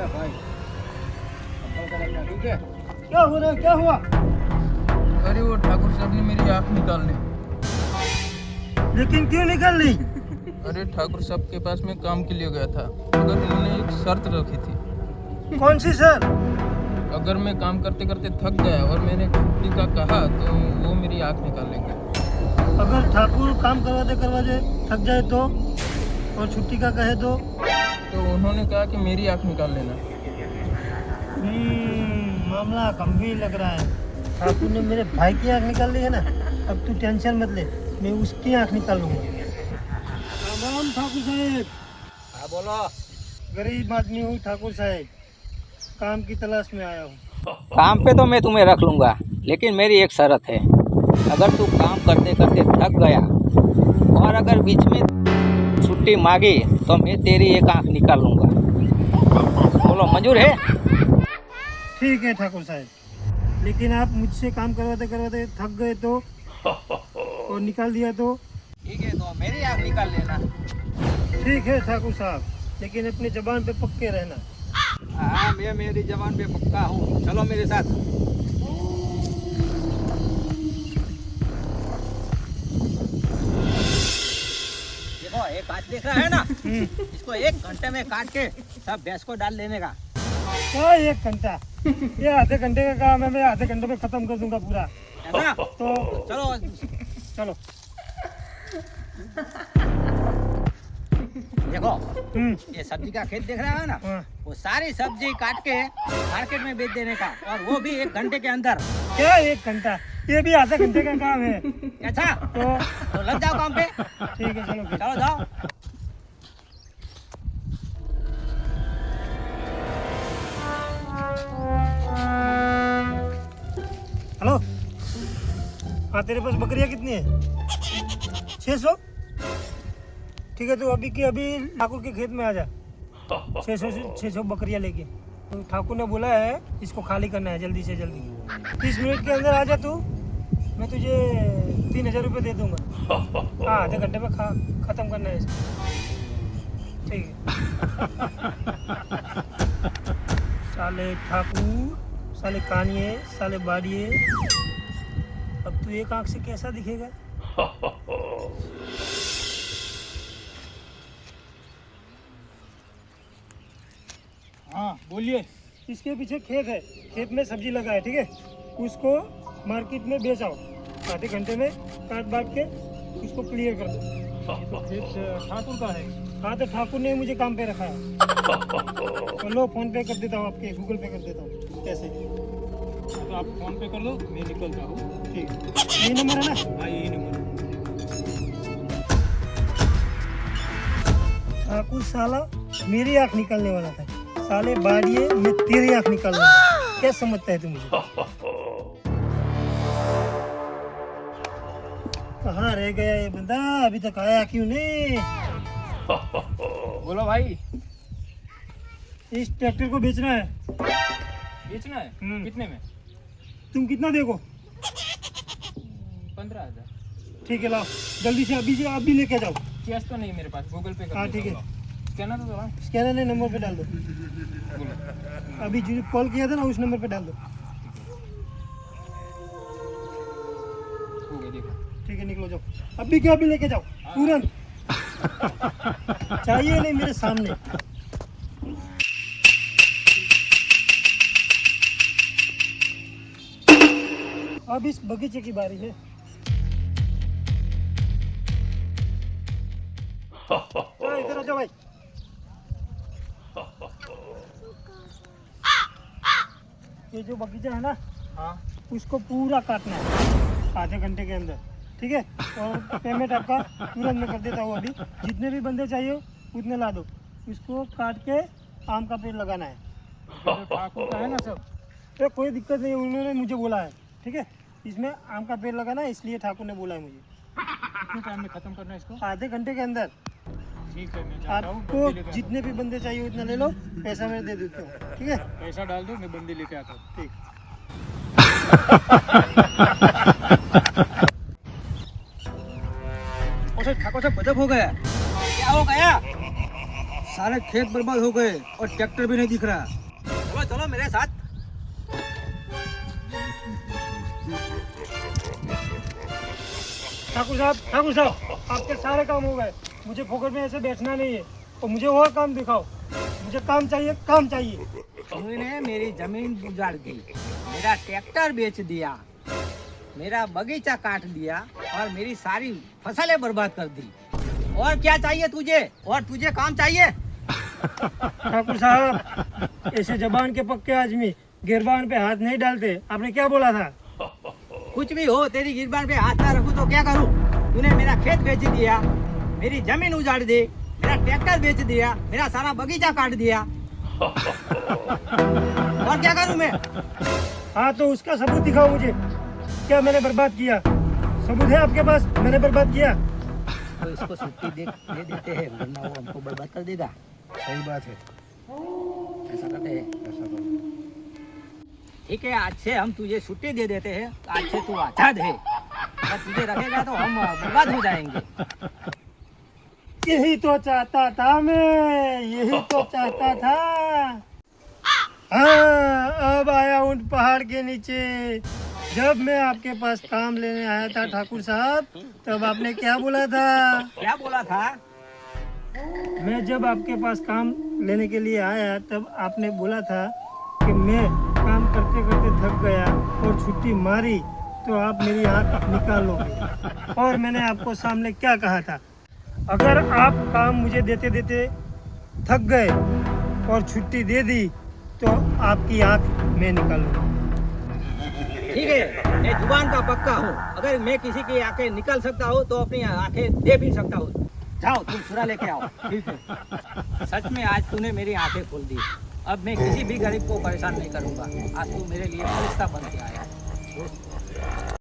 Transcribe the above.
भाई ठीक है। क्या हो रहा है, क्या हुआ? अरे वो ठाकुर साहब ने मेरी आंख निकाल ली। लेकिन क्यों निकल ली? अरे ठाकुर साहब के पास मैं काम के लिए गया था, मगर उन्होंने एक शर्त रखी थी। कौन सी सर? अगर मैं काम करते करते थक गया और मैंने छुट्टी का कहा तो वो मेरी आंख निकाल लेंगे। अगर ठाकुर काम करवाते करवाते थक जाए तो, और छुट्टी का कहे तो? उन्होंने कहा कि मेरी आंख निकाल लेना। मामला गंभीर लग रहा है। ठाकुर ने मेरे भाई की आंख निकाल ली है ना, अब तू टेंशन मत ले, मैं उसकी आंख निकाल लूंगा। राम ठाकुर साहब। हाँ बोलो। गरीब आदमी हूँ ठाकुर साहब, काम की तलाश में आया हूँ। काम पे तो मैं तुम्हें रख लूँगा, लेकिन मेरी एक शर्त है। अगर तू काम करते करते थक गया और अगर बीच में छुट्टी मांगी तो मैं तेरी एक आंख निकाल लूँगा। बोलो मंजूर है? ठीक है ठाकुर साहब, लेकिन आप मुझसे काम करवाते करवाते थक गए तो और निकाल दिया तो? ठीक है, तो मेरी आंख निकाल लेना। ठीक है ठाकुर साहब, लेकिन अपनी जबान पे पक्के रहना। हाँ, मैं मेरी जबान पे पक्का हूँ। चलो मेरे साथ। देखो एक काट दिख रहा है ना, इसको 1 घंटे में काट के सब भैंस को डाल लेने का। क्या 1 घंटा? ये आधे घंटे का काम है, मैं आधे घंटे में खत्म कर दूंगा पूरा। ऐसा? तो चलो चलो। देखो, ये सब्जी का खेत देख रहा है ना, हाँ। वो सारी सब्जी काट के मार्केट में बेच देने का, और वो भी 1 घंटे के अंदर। क्या 1 घंटा? ये भी आधे घंटे का काम है। अच्छा, तो लग जाओ काम पे। ठीक है, चलो फिर। चलो जाओ। हेलो, हाँ तेरे पास बकरियाँ कितनी है? 600? ठीक है, तो अभी के अभी ठाकुर के खेत में आ जा। 600 बकरियाँ लेके। तो ठाकुर ने बोला है इसको खाली करना है जल्दी से जल्दी। 30 मिनट के अंदर आ जा तू, मैं तुझे 3000 रुपये दे दूंगा। हाँ, आधे घंटे में खत्म करना है इसको। ठीक है। साले ठाकुर, साले कानिए, साले बाड़िए, अब तू एक आंख से कैसा दिखेगा? हाँ बोलिए। इसके पीछे खेत है, खेत में सब्जी लगा है, ठीक है? उसको मार्केट में बेच आओ, आधे घंटे में काट बांट के उसको क्लियर कर दो। तो खेत ठाकुर का है। हाँ, तो ठाकुर ने मुझे काम पे रखा है। चलो फोन पे कर देता हूँ, आपके गूगल पे कर देता हूँ पैसे। तो आप फोन पे कर दो, मैं निकलता हूँ। ठीक है, ये नंबर है ना? हाँ यही नंबर। ठाकुर साला मेरी आँख निकालने वाला था। साले बाड़िए, मैं तेरी आँख निकाल लूंगा। क्या समझता है तू मुझे? कहाँ रह गया ये बंदा? अभी तक आया क्यों नहीं? बोलो भाई। इस ट्रैक्टर को बेचना है। बेचना है? कितने में? तुम कितना देखो? 15,000। ठीक है, लाओ जल्दी से, अभी लेके जाओ। कैश तो नहीं मेरे पास, गूगल पे कर हाँ देता ठीक है, हूँ। स्कैनर तो दो। स्कैनर ने नंबर पे डाल दो। अभी जो कॉल किया था ना, उस नंबर पे डाल दो। हो गया, देखो। ठीक है, निकलो जाओ। अभी के अभी लेके जाओ तुरंत। चाहिए नहीं मेरे सामने। अब इस बगीचे की बारी है। इधर आ जाओ भाई। ये जो बगीचा है ना, हाँ उसको पूरा काटना है आधे घंटे के अंदर, ठीक है? और पेमेंट आपका तुरंत मैं कर देता हूँ। अभी जितने भी बंदे चाहिए उतने ला दो। इसको काट के आम का पेड़ लगाना है। तो ठाकुर का है ना सब। तो कोई दिक्कत नहीं, उन्होंने मुझे बोला है, ठीक है? इसमें आम का पेड़ लगाना है, इसलिए ठाकुर ने बोला है मुझे। कितने टाइम में खत्म करना है इसको? आधे घंटे के अंदर। ठीक है, मैं जाता हूँ। आपको बंदी लेके आता जितने भी बंदे चाहिए उतना ले लो, पैसा मैं दे देता हूँ, ठीक है? हूँ। पैसा डाल दो, मैं बंदी लेके आता हूँ। ठीक। ठाकुर साहब गजब हो गया। क्या हो गया? सारे खेत बर्बाद हो गए और ट्रैक्टर भी नहीं दिख रहा। चलो चलो मेरे साथ। ठाकुर साहब आपके सारे काम हो गए। मुझे फोकट में ऐसे बैठना नहीं है और मुझे और काम दिखाओ। मुझे काम चाहिए। तूने मेरी जमीन उजाड़ दी, मेरा ट्रैक्टर बेच दिया, मेरा बगीचा काट दिया और मेरी सारी फसलें बर्बाद कर दी। और क्या चाहिए तुझे? और तुझे काम चाहिए? ठाकुर साहब ऐसे जबान के पक्के आदमी गिरबान पे हाथ नहीं डालते। आपने क्या बोला था? कुछ भी हो, तेरी गिरबान पे हाथ ना रखूं तो क्या करूं? तूने मेरा खेत बेच दिया, मेरी जमीन उजाड़ दी, मेरा ट्रैक्टर बेच दिया, मेरा सारा बगीचा काट दिया। और क्या करूं मैं? हाँ तो उसका सबूत दिखाओ मुझे। क्या मैंने बर्बाद किया? सबूत है आपके पास मैंने बर्बाद किया? तो इसको छुट्टी दे देते हैं, वरना वो हमको बर्बाद कर देगा। सही बात है। ऐसा करते हैं। ठीक है, आज से हम तुझे छुट्टी दे देते हैं। आज से तू आजाद है। अगर तुझे रखेगा तो हम बर्बाद हो जाएंगे। यही तो चाहता था मैं, यही तो चाहता था। हाँ अब आया ऊंट पहाड़ के नीचे। जब मैं आपके पास काम लेने आया था ठाकुर साहब, तब आपने क्या बोला था? क्या बोला था? मैं जब आपके पास काम लेने के लिए आया तब आपने बोला था कि मैं काम करते करते थक गया और छुट्टी मारी तो आप मेरी आँख निकाल लोगे। और मैंने आपको सामने क्या कहा था? अगर आप काम मुझे देते देते थक गए और छुट्टी दे दी तो आपकी आँख मैं निकाल लूँगा। ठीक है, मैं जुबान का पक्का हूँ। अगर मैं किसी की आंखें निकाल सकता हूँ तो अपनी आंखें दे भी सकता हूँ। जाओ तुम छुरा लेके आओ। ठीक है, सच में आज तूने मेरी आंखें खोल दी। अब मैं किसी भी गरीब को परेशान नहीं करूँगा। आज तू मेरे लिए फरिश्ता बन के आया है।